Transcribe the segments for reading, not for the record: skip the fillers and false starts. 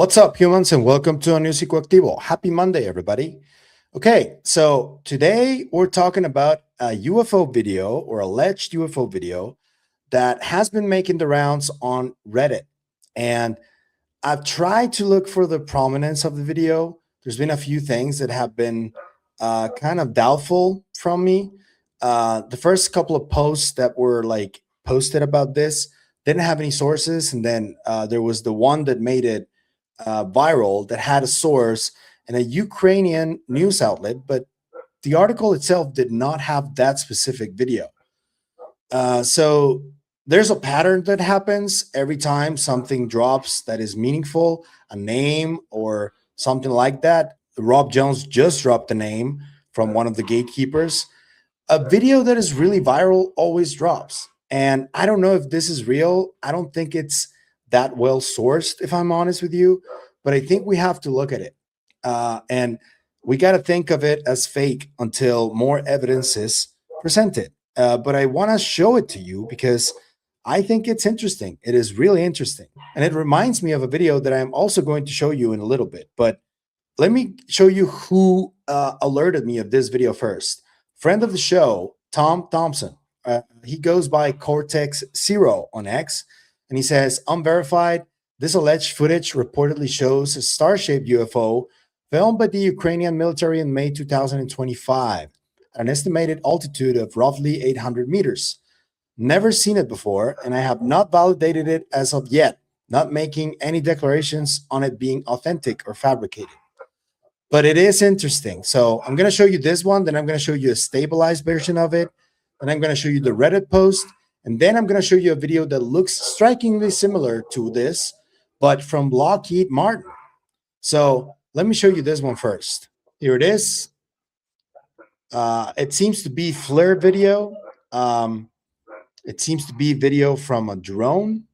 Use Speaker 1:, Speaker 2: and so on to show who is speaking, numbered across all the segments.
Speaker 1: What's up, humans, and welcome to a new Psicoactivo. Happy Monday, everybody. Okay, so today we're talking about a UFO video or alleged UFO video that has been making the rounds on Reddit. And I've tried to look for the prominence of the video. There's been a few things that have been kind of doubtful from me. The first couple of posts that were like posted about this didn't have any sources. And then there was the one that made it viral that had a source and a Ukrainian news outlet, but the article itself did not have that specific video. So there's a pattern that happens every time something drops that is meaningful, a name or something like that. Rob Jones just dropped a name from one of the gatekeepers. A video that is really viral always drops. And I don't know if this is real. I don't think it's that well sourced, if I'm honest with you, but I think we have to look at it. And we got to think of it as fake until more evidence is presented. But I want to show it to you because I think it's interesting. It is really interesting. And it reminds me of a video that I'm also going to show you in a little bit. But let me show you who alerted me of this video first. Friend of the show, Tom Thompson. He goes by Cortex Zero on X. And he says, unverified, this alleged footage reportedly shows a star-shaped UFO filmed by the Ukrainian military in May 2025 at an estimated altitude of roughly 800 meters. Never seen it before, and I have not validated it as of yet, not making any declarations on it being authentic or fabricated. But it is interesting. So I'm going to show you this one, then I'm going to show you a stabilized version of it, and I'm going to show you the Reddit post, and then I'm going to show you a video that looks strikingly similar to this, but from Lockheed Martin. So let me show you this one first. Here it is. It seems to be flare video. It seems to be video from a drone.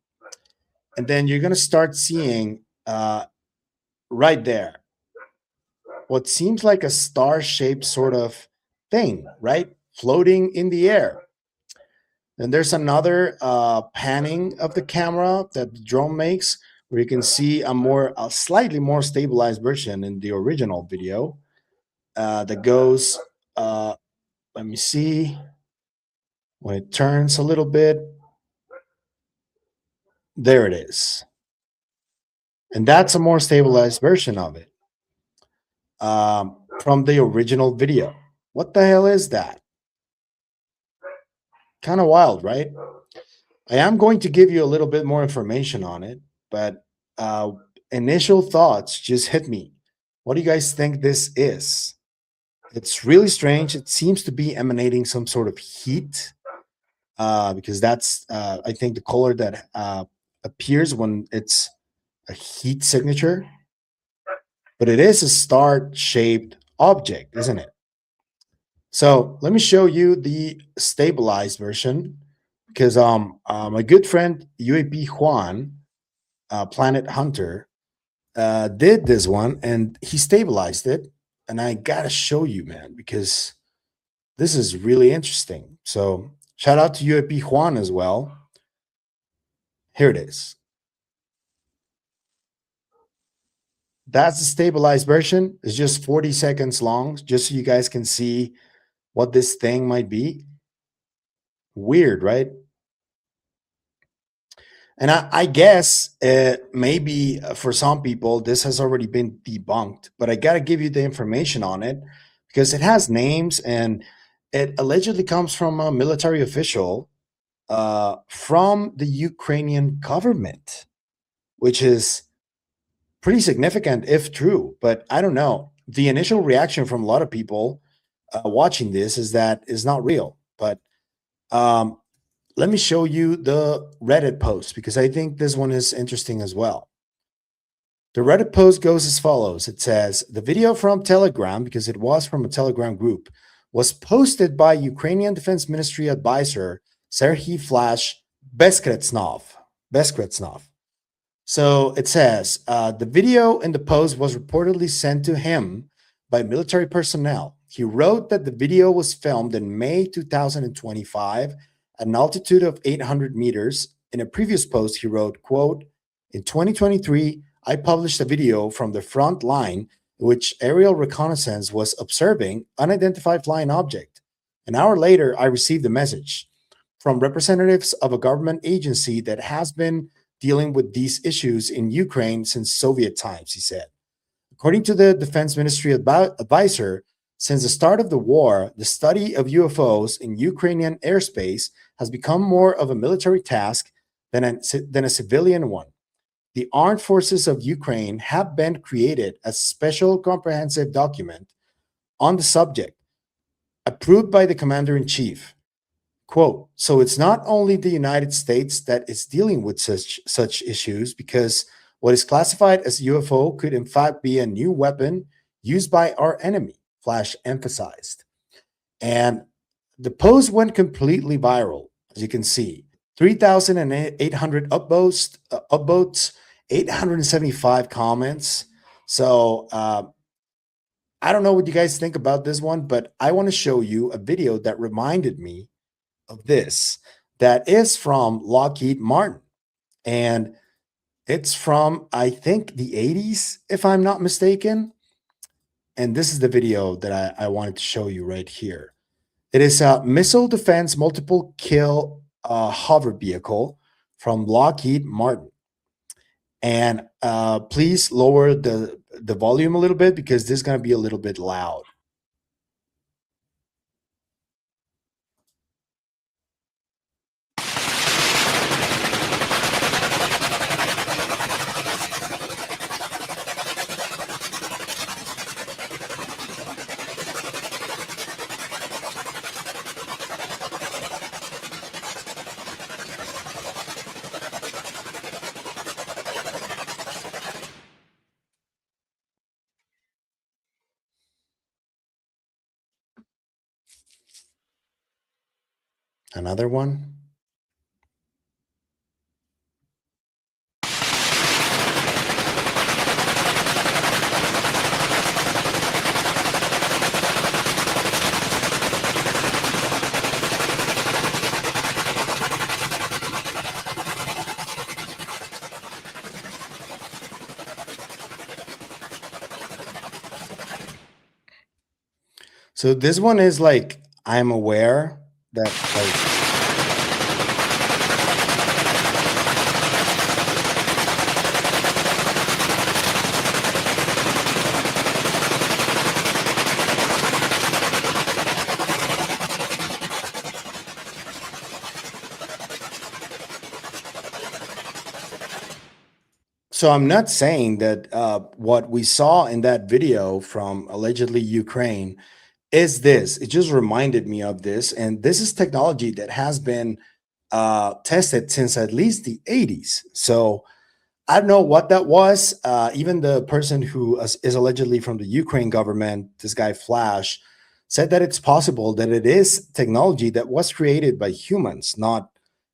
Speaker 1: And then you're going to start seeing right there what seems like a star-shaped sort of thing, right? Floating in the air. And there's another panning of the camera that the drone makes where you can see a slightly more stabilized version in the original video that goes, let me see, when it turns a little bit, there it is. And that's a more stabilized version of it from the original video. What the hell is that? Kind of wild, right? I am going to give you a little bit more information on it, but initial thoughts just hit me. What do you guys think this is? It's really strange. It seems to be emanating some sort of heat because that's, I think, the color that appears when it's a heat signature. But it is a star-shaped object, isn't it? So let me show you the stabilized version because my good friend UAP Juan, Planet Hunter, did this one and he stabilized it. And I gotta show you, man, because this is really interesting. So shout out to UAP Juan as well. Here it is. That's the stabilized version. It's just 40 seconds long, just so you guys can see what this thing might be. Weird, right? And I guess maybe for some people, this has already been debunked, but I got to give you the information on it because it has names and it allegedly comes from a military official from the Ukrainian government, which is pretty significant if true, but I don't know. The initial reaction from a lot of people watching this is that it's not real, but let me show you the Reddit post because I think this one is interesting as well. The Reddit post goes as follows. It says, the video from Telegram, because it was from a Telegram group, was posted by Ukrainian Defense Ministry advisor Serhii Beskretsnov. So it says, the video in the post was reportedly sent to him by military personnel. He wrote that the video was filmed in May 2025 at an altitude of 800 meters. In a previous post, he wrote, quote, in 2023, I published a video from the front line in which aerial reconnaissance was observing unidentified flying object. An hour later, I received a message from representatives of a government agency that has been dealing with these issues in Ukraine since Soviet times, he said. According to the Defense Ministry advisor, since the start of the war, the study of UFOs in Ukrainian airspace has become more of a military task than a civilian one. The armed forces of Ukraine have been created a special comprehensive document on the subject, approved by the commander in chief. Quote, so it's not only the United States that is dealing with such issues, because what is classified as UFO could in fact be a new weapon used by our enemy, Flash emphasized. And the post went completely viral, as you can see. 3,800 upvotes, 875 comments. So I don't know what you guys think about this one, but I want to show you a video that reminded me of this, that is from Lockheed Martin. And it's from, I think, the 80s, if I'm not mistaken. And this is the video that I wanted to show you right here. It is a missile defense multiple kill hover vehicle from Lockheed Martin. And please lower the volume a little bit because this is going to be a little bit loud. Another one. So this one is like, I'm aware that like so I'm not saying that what we saw in that video from allegedly Ukraine is this. It just reminded me of this. And this is technology that has been tested since at least the 80s. So I don't know what that was. Even the person who is allegedly from the Ukraine government, this guy Flash, said that it's possible that it is technology that was created by humans, not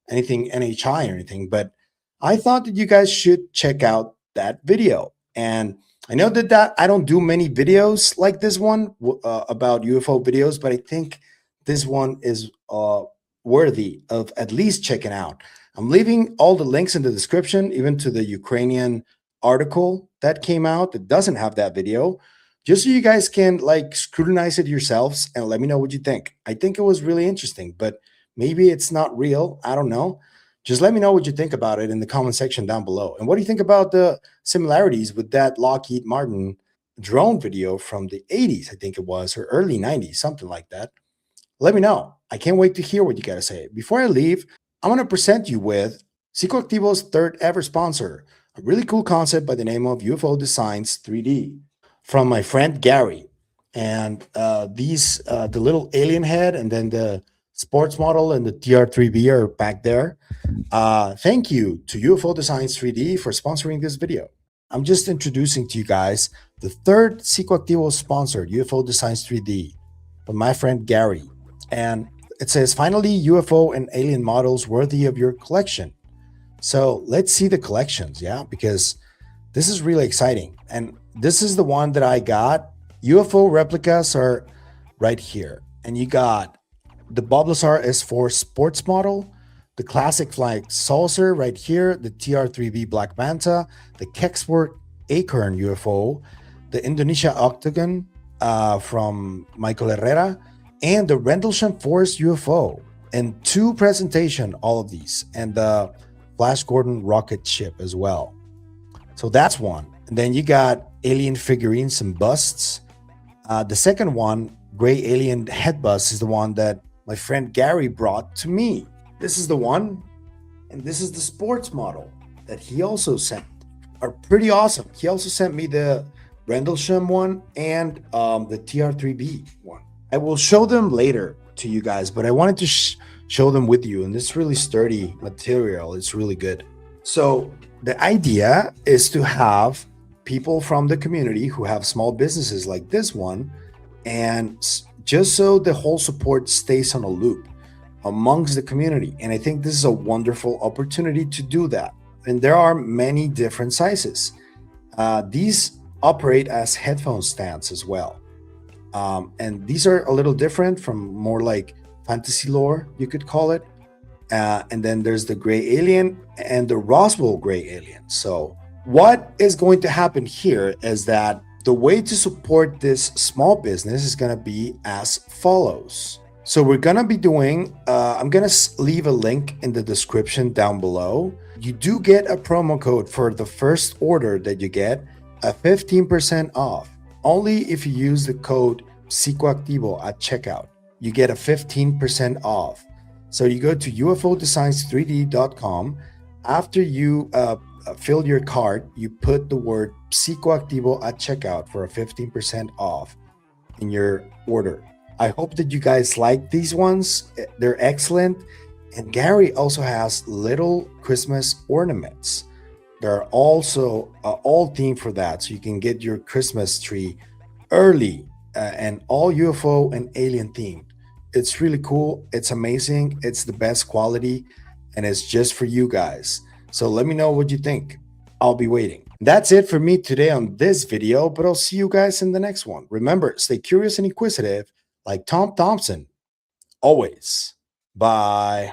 Speaker 1: anything NHI or anything. But I thought that you guys should check out that video. And I know that I don't do many videos like this one about UFO videos, but I think this one is worthy of at least checking out. I'm leaving all the links in the description, even to the Ukrainian article that came out that doesn't have that video, just so you guys can like scrutinize it yourselves and let me know what you think. I think it was really interesting, but maybe it's not real. I don't know. Just let me know what you think about it in the comment section down below. And what do you think about the similarities with that Lockheed Martin drone video from the 80s, I think it was, or early 90s, something like that? Let me know. I can't wait to hear what you got to say. Before I leave, I'm going to present you with Psicoactivo's third ever sponsor, a really cool concept by the name of UFO Designs 3D from my friend Gary. And the little alien head and then the sports model and the TR3B are back there. Thank you to UFO Designs 3D for sponsoring this video. I'm just introducing to you guys the third Psicoactivo sponsored UFO Designs 3D from my friend Gary. And it says, finally, UFO and alien models worthy of your collection. So let's see the collections, yeah, because this is really exciting. And this is the one that I got. UFO replicas are right here. And you got the Boblazar S4 sports model, the classic flying saucer right here, the TR3B Black Manta, the Kexwork Acorn UFO, the Indonesia Octagon from Michael Herrera, and the Rendlesham Forest UFO. And 2 presentation, all of these, and the Flash Gordon rocket ship as well. So that's one. And then you got alien figurines and busts. The second one, gray alien head bust, is the one that my friend Gary brought to me. This is the one, and this is the sports model that he also sent. Are pretty awesome. He also sent me the Rendlesham one and the TR3B one. I will show them later to you guys, but I wanted to show them with you, and it's really sturdy material. It's really good. So the idea is to have people from the community who have small businesses like this one, and just so the whole support stays on a loop amongst the community. And I think this is a wonderful opportunity to do that. And there are many different sizes. These operate as headphone stands as well. And these are a little different from more like fantasy lore, you could call it. And then there's the gray alien and the Roswell gray alien. So what is going to happen here is that the way to support this small business is going to be as follows. So we're going to be doing, I'm going to leave a link in the description down below. You do get a promo code for the first order that you get, a 15% off. Only if you use the code Psicoactivo at checkout, you get a 15% off. So you go to ufodesigns3d.com. After you fill your cart, you put the word Psicoactivo at checkout for a 15% off in your order. I hope that you guys like these ones. They're excellent. And Gary also has little Christmas ornaments. They're also all themed for that. So you can get your Christmas tree early and all UFO and alien themed. It's really cool. It's amazing. It's the best quality, and it's just for you guys. So let me know what you think. I'll be waiting. That's it for me today on this video, but I'll see you guys in the next one. Remember, stay curious and inquisitive like Tom Thompson. Always. Bye.